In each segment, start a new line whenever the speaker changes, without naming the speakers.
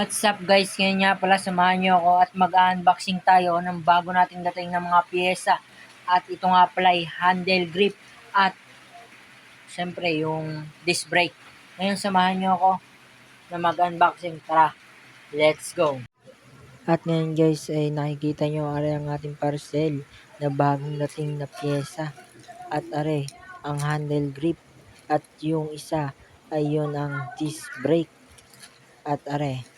What's up guys, ngayon nga pala samahan nyo ako at mag-unboxing tayo ng bago nating dating ng mga piyesa. At ito nga pala ay handle grip at syempre yung disc brake. Ngayon samahan nyo ako na mag-unboxing. Tara, let's go! At ngayon guys ay nakikita nyo are ang ating parcel na bagong dating na piyesa. At are ang handle grip at yung isa ay yun ang disc brake. At are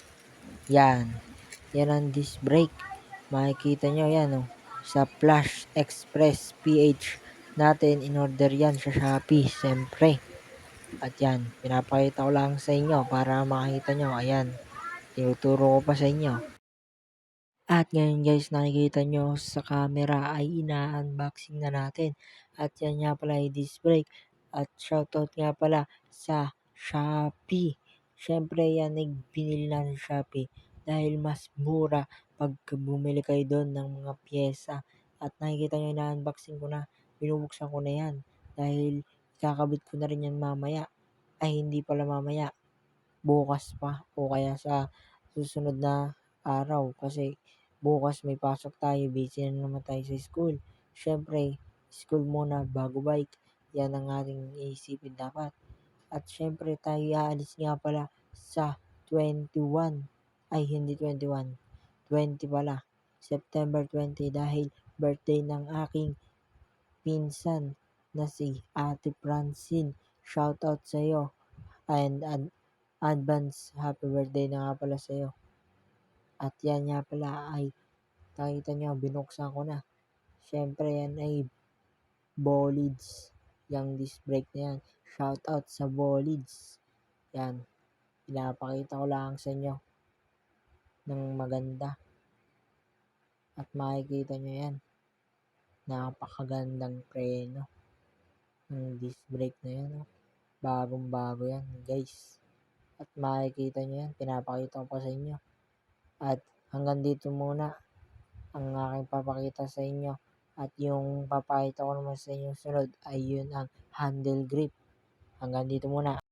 yan. Yan ang disc brake. Makikita nyo yan sa Flash Express PH natin. In-order yan sa Shopee. Siyempre. At yan. Pinapakita ko lang sa inyo para makita nyo. Ayan. Tinuturo ko pa sa inyo. At ngayon guys, nakikita nyo sa camera ay ina-unboxing na natin. At yan nga pala ay disc brake. At shoutout nga pala sa Shopee. Siyempre yan ay binili na sa Shopee dahil mas mura pag bumili kayo doon ng mga pyesa. At nakikita nyo ina-unboxing ko na. Binubuksan ko na yan dahil kakabit ko na rin yan mamaya. Ay hindi pala mamaya. Bukas pa o kaya sa susunod na araw kasi bukas may pasok tayo, busy na naman tayo sa school. Siyempre, school muna bago bike. Yan ang ating iisipin dapat. At siyempre tayo aalis nga pala sa 21. Ay hindi 21. 20 pala. September 20 dahil birthday ng aking pinsan na si Ate Francine. Shoutout sa iyo and advance happy birthday na nga pala sa iyo. At yan nga pala ay nakita nyo, binuksan ko na. Siyempre yan ay Bolids. Yung disc brake na yan. Shout out sa Bolids. Yan. Pinapakita ko lang sa inyo ng maganda. At makikita nyo yan. Napakagandang preno ng disc brake na yan. Bagong bago yan guys. At makikita nyo yan. Pinapakita ko pa sa inyo. At hanggang dito muna ang aking papakita sa inyo. At yung papakita ko naman sa inyo sunod ay yun ang handle grip. Hanggang dito muna.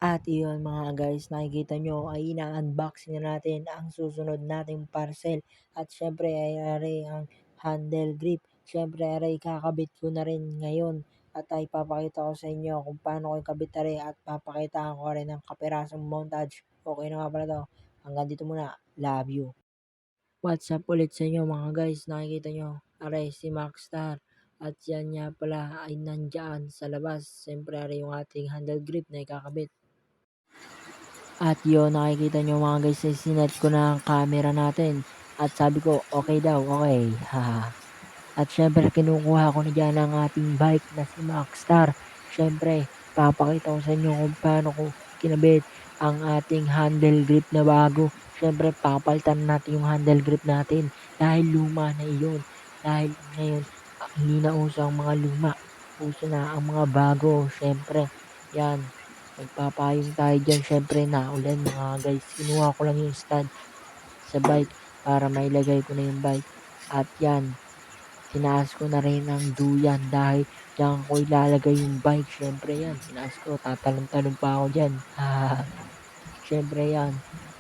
At yun mga guys, nakikita nyo ay ina-unboxing na natin ang susunod nating parcel. At syempre ay ang handle grip. Syempre ay kakabit ko na rin ngayon. At ay papakita ko sa inyo kung paano ko ikabit at papakita ko rin ang kapirasong montage. Okay na nga pala to. Hanggang dito muna. Love you. What's up ulit sa inyo mga guys, nakikita nyo, aray si Maxstar. At yan nga pala ay nandyan sa labas. Siyempre aray yung ating handle grip na ikakabit. At yun, nakikita nyo mga guys, ay sinet ko na ang camera natin. At sabi ko, okay daw, okay. Haha. At syempre kinukuha ko na dyan ang ating bike na si Maxstar. Syempre, papakita ko sa inyo kung paano ko kinabit ang ating handle grip na bago. Siyempre, papalitan natin yung handle grip natin dahil luma na iyon. Dahil ngayon, hindi na uso ang mga luma. Uso na ang mga bago. Siyempre, yan. Magpapayong tayo dyan. Siyempre, naulan mga guys. Kinuha ko lang yung stand sa bike para mailagay ko na yung bike. At yan, tinaas ko na rin ang duyan dahil diyan ko ilalagay yung bike. Siyempre yan, tinaas ko. Tatalon-talon pa ako dyan. Siyempre yan.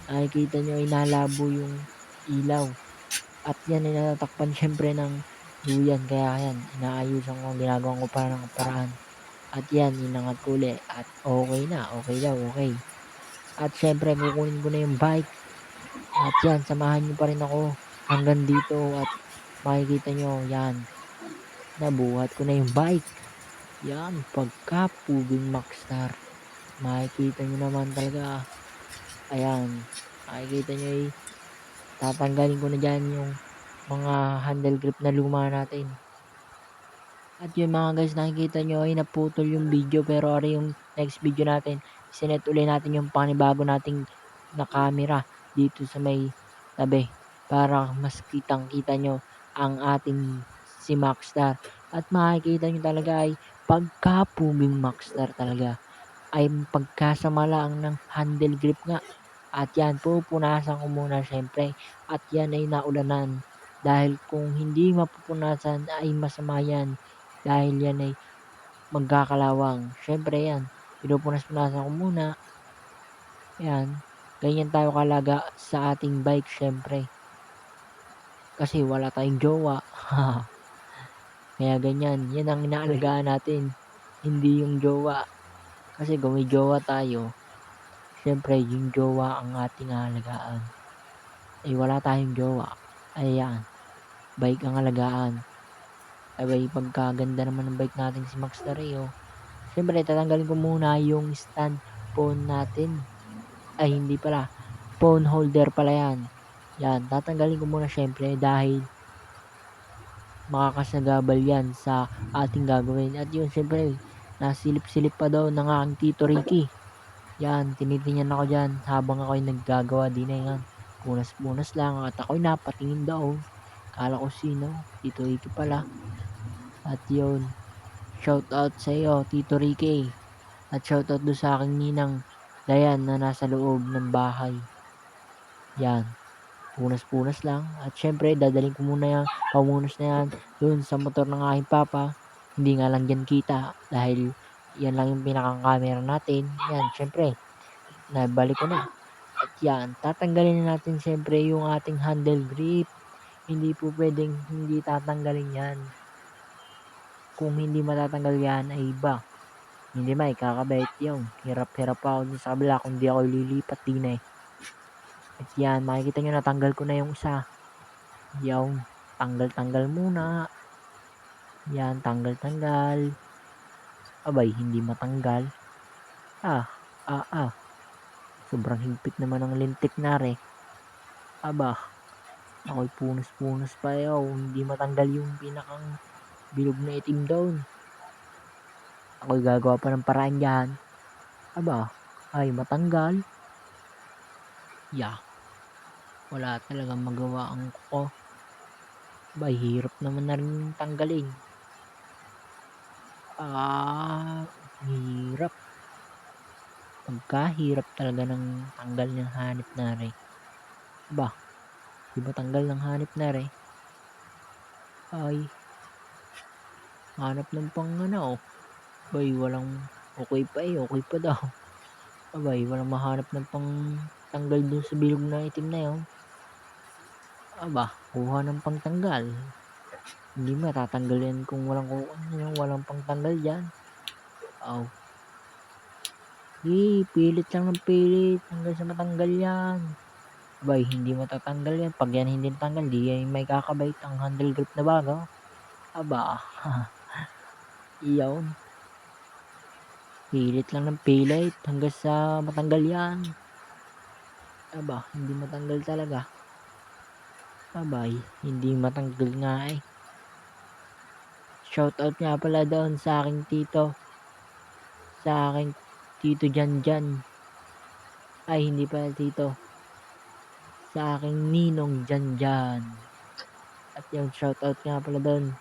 Nakikita nyo inalabo yung ilaw. At yan ay natatakpan syempre ng duyan. Kaya yan, inaayusan ko, ginagawa ko para ng paraan. At yan, inangat ko ulit. At okay na, okay daw, okay. At syempre, kukunin ko na yung bike. At yan, samahan nyo pa rin ako hanggang dito. At makikita nyo, yan, nabuhat ko na yung bike. Yan, pagka-puging Maxstar. Makikita nyo naman talaga. Ayan, makikita nyo tatanggalin ko na dyan yung mga handle grip na luma natin. At yung mga guys, nakikita nyo ay naputol yung video pero ari yung next video natin, sinet ulit natin yung panibago nating na camera dito sa may tabi para mas kitang kita nyo ang ating si Maxstar. At makikita nyo talaga ay pagka-puging Maxstar talaga ay pagkasama lang ng handle grip nga. At yan, pupunasan ko muna syempre. At yan ay naulanan. Dahil kung hindi mapupunasan ay masama yan. Dahil yan ay magkakalawang. Syempre yan, pinupunas-punasan ko muna. Yan. ganyan tayo kalaga sa ating bike syempre. Kasi wala tayong jowa. Kaya ganyan, yan ang inaalagaan natin, hindi yung jowa. Kasi kung may jowa tayo, syempre yung jowa ang ating aalagaan. Eh wala tayong jowa, ayan, bike ang alagaan. Abay pagkaganda naman ng bike natin si Max Dareo, syempre tatanggalin ko muna yung stand phone natin. Ay hindi pala, phone holder pala yan. Yan, tatanggalin ko muna syempre dahil makakasagabal yan sa ating gagawin. At yun syempre, nasilip-silip pa daw ng aking Tito Ricky. Yan, tinitingnan ako dyan habang ako'y naggagawa din na yan. Punas-punas lang at ako'y napatingin daw. Kala ko sino, Tito Ricky pala. At yun, shout out sa iyo Tito Ricky. At shout out doon sa aking ninang Dayan na nasa loob ng bahay. Yan, punas-punas lang. At syempre, dadalhin ko muna yung pamunas na yan dun sa motor ng aking papa. Hindi nga lang dyan kita dahil yan lang yung pinakang camera natin. Yan, syempre, nabalik ko na. At yan, tatanggalin na natin syempre yung ating handle grip. Hindi po pwedeng hindi tatanggalin yan. Kung hindi matatanggal yan ay iba. Hindi may kakabait yung hirap-hirap pa ako dun sa kabila kung di ako lilipat din eh. At yan, makikita nyo natanggal ko na yung isa. Yung tanggal-tanggal muna. Yan, tanggal-tanggal. Abay, hindi matanggal. Sobrang higpit naman ng lintik na re. Aba, ako'y punos-punos pa yaw. Hindi matanggal yung pinakang bilog na itim doon. Ako'y gagawa pa ng paraan dyan. Aba, ay matanggal. Wala talagang magawa ang kuko. Aba, hirap naman na rin tanggalin. Hirap. Pagkahirap talaga ng tanggal ng hanip na re. Aba, di ba tanggal ng hanip na re? Ay, hanap ng pang ano. Abay, walang okay pa daw. Abay, walang mahanap ng pang tanggal dun sa bilog na itim na yun. Aba, kuha ng pangtanggal. Hindi matatanggal yan kung walang pangtanggal dyan. Pilit lang ng pilit hanggang sa matanggal yan. Abay, hindi matatanggal yan. Pag yan hindi natanggal, di yan may kakabait ang handle grip na bago. Aba, iyon. Pilit lang ng pilit hanggang sa matanggal yan. Aba, hindi matanggal talaga. Abay, hindi matanggal nga eh. Shoutout nga pala doon sa aking tito. Sa aking tito Janjan. Ay, hindi pala tito. Sa aking ninong Janjan. At yung shoutout nga pala doon.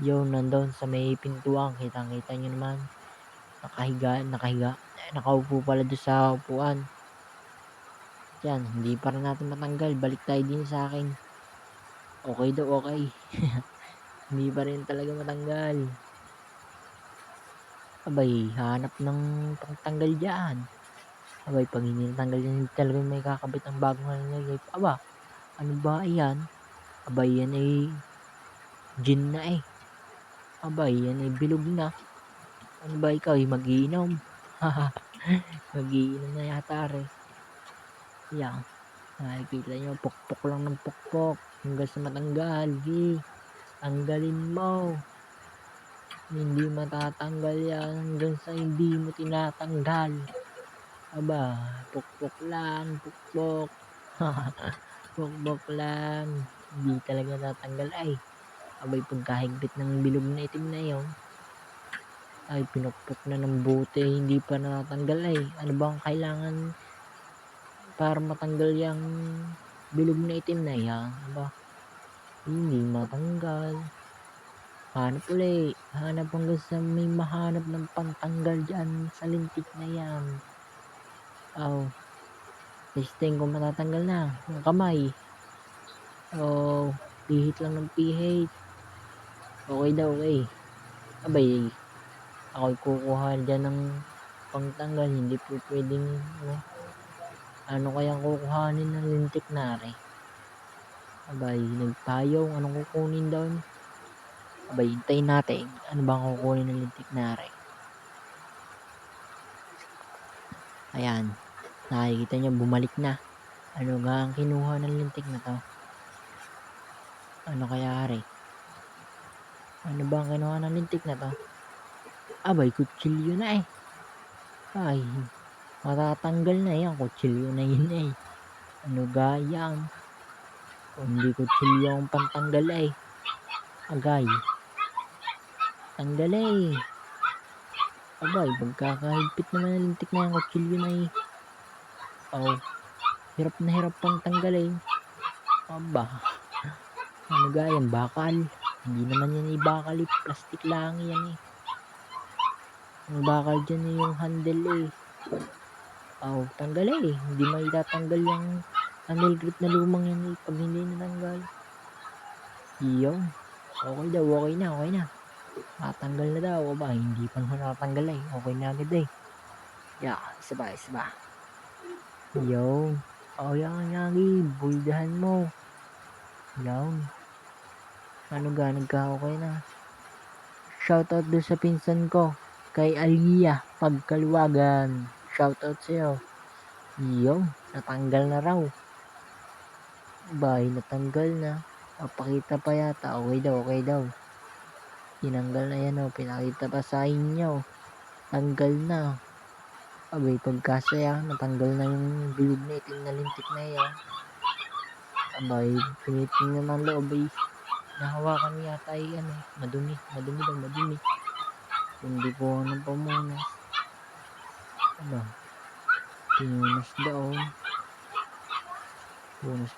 Yung nandun sa may pintuan. Kitang-kita nyo naman. Nakahiga. Nakaupo pala doon sa upuan. Yan, hindi pa rin natin matanggal. Balik tayo din sa akin. Okay daw, okay. Hindi pa rin talaga matanggal. Abay, hanap ng pangtanggal dyan. Abay, pag hindi natanggal yan, hindi talaga may kakabit ang bagong nalagay. Aba, ano ba yan? Abay, yan ay gin na eh. Abay, yan ay bilog na. Ano ba ikaw, mag-iinom? Mag-iinom na yata rin. Yan. Nakikita nyo, pukpok lang ng pukpok. Hanggang sa matanggal. Tanggalin mo. Hindi matatanggal yan hanggang sa hindi mo tinatanggal. Aba, pukpok lang, pukpok. Pukpok lang. Hindi talaga natanggal ay. Abay, pagkahigpit ng bilog na itim na yun, ay pinukpok na ng bote, hindi pa natanggal ay. Ano bang kailangan para matanggal yung bilog na itim na yan? Aba, hindi matanggal. Hanap ulit. Hanap hanggang sa may mahanap ng pantanggal dyan sa lintik na yan. Testing kung matatanggal na ng kamay. Pihit lang ng pihit. Okay daw, okay. Abay, ako'y kukuha dyan ng pangtanggal. Hindi po pwedeng Ano kayang kukuhanin ng lintik nare? Abay, nagpayong, anong kukunin doon? Abay, hintayin natin. Ano bang kukunin ng lintik nare? Ayan, nakikita nyo, bumalik na. Ano nga ang kinuha ng lintik na to? Ano kaya ari? Ano ba ang kinuha ng lintik na to? Abay, kutsilyo na eh. Ay, matatanggal na yan. Kutsilyo na yun eh. Ano gayang? Kung hindi kutsilyo ang pantanggal eh. Agay. Tanggal eh. Abay, pagkakahigpit naman ng lintik na yan. Kutsilyo na eh. Oh, hirap na hirap pang tanggal eh. Aba, ano gayang? Bakal. Hindi naman yan eh bakal eh. Plastic lang yan eh. Ang bakal dyan eh yung handle eh. Oh, tanggal eh. Hindi maitatanggal yung handle grip na lumang yan eh. Pag hindi natanggal. Yun. Okay daw, okay na, okay na. Matanggal na daw. Aba, hindi pa naman natanggal eh. Okay na agad eh. Yeah, isa ba, isa ba. Yun. Oh, yan, Yagi. Buldahan mo. Yun. Ano ga, nagka-okay na. Shoutout doon sa pinsan ko. Kay Aliyah Pagkaluwagan. Shoutout sa'yo. Yun. Natanggal na raw. Bay, natanggal na. Papakita pa yata. Okay daw, okay daw. Tinanggal na yan o. Pinakita pa sa inyo. Tanggal na. Abay, pagkasaya, natanggal na yung bilog na itim na lintik na yan. Abay, pinitin naman loob ay nahawakan yata ay ano, madumi daw, madumi. Hindi po ano pa muna. Aba, pinunas daw.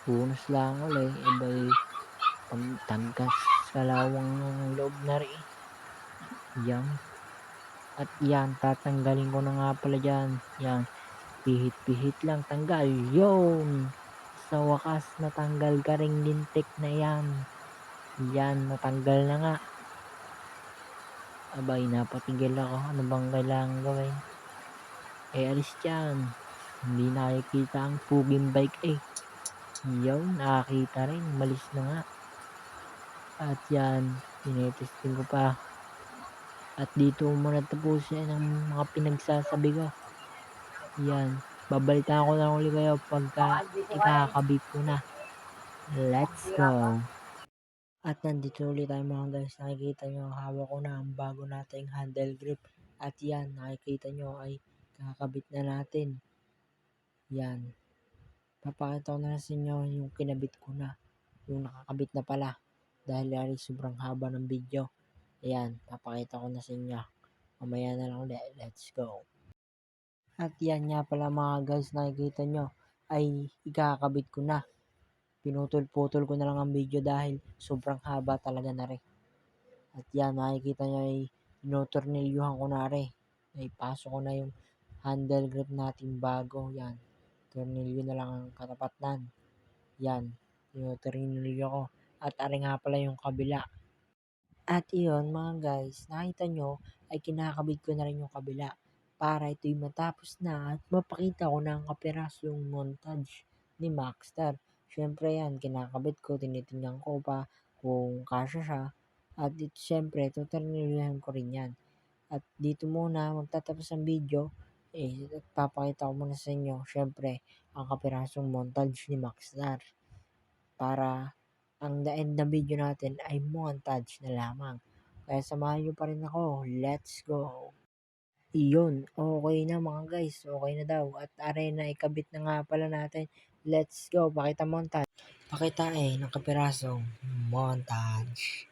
Punas lang ulit. Abay, pagtangkas sa lawang ng loob na rin. Yan. At yan, tatanggalin ko na nga pala dyan. Yan, pihit lang, tanggal. Yun! Sa wakas, natanggal ka ring lintik na yan. Yan, natanggal na nga. Abay, napatigil ako. Ano bang kailangan gawin? Alis dyan. Hindi nakikita ang puging bike eh. Yun, nakakita rin. Malis na nga. At yan, tinetesting ko pa. At dito muna tapusin ang mga pinagsasabi ko. Yan. Babalitaan ko lang ulit kayo pagka ikakabit ko na. Let's go! At nandito ulit tayo mga guys. Nakikita nyo, hawak ko na ang bago nating handle grip. At yan, nakikita nyo ay kakabit na natin. Yan. Papakita ko na sa inyo yung kinabit ko na. Yung nakakabit na pala. Dahil yari sobrang haba ng video. Ayan, papakita ko na sa inyo. Mamaya na lang ulit. Let's go. At yan nga pala mga guys, nakikita nyo ay ikakabit ko na. Pinutol-putol ko na lang ang video dahil sobrang haba talaga na rin. At yan, makikita nyo ay tinotornilyuhan ko na rin. Ay pasok ko na yung handle grip natin bago. Yan, tornilyo na lang ang katapatan. Yan, tinotornilyo ko. At ari nga pala yung kabila. At iyon mga guys, nakita nyo ay kinakabit ko na rin yung kabila para ito'y matapos na at mapakita ko na ang kapirasong montage ni Maxstar. Syempre yan, kinakabit ko, tinitingnan ko pa kung kasya siya. At ito syempre, tutornilyohan ko rin yan. At dito muna magtatapos ang video. At papakita ko muna sa inyo, syempre, ang kapirasong montage ni Maxstar. Para ang the end na video natin ay montage na lamang. Kaya samahan nyo pa rin ako. Let's go! Iyon, okay na mga guys. Okay na daw. At arena, ikabit na nga pala natin. Let's go! Pakita montage. Pakita ng kapirasong montage.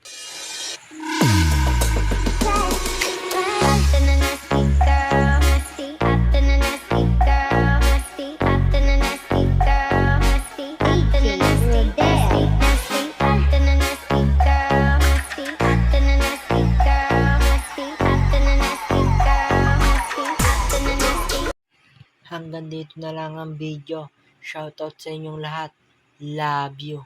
Hanggang dito na lang ang video. Shoutout sa inyong lahat. Love you.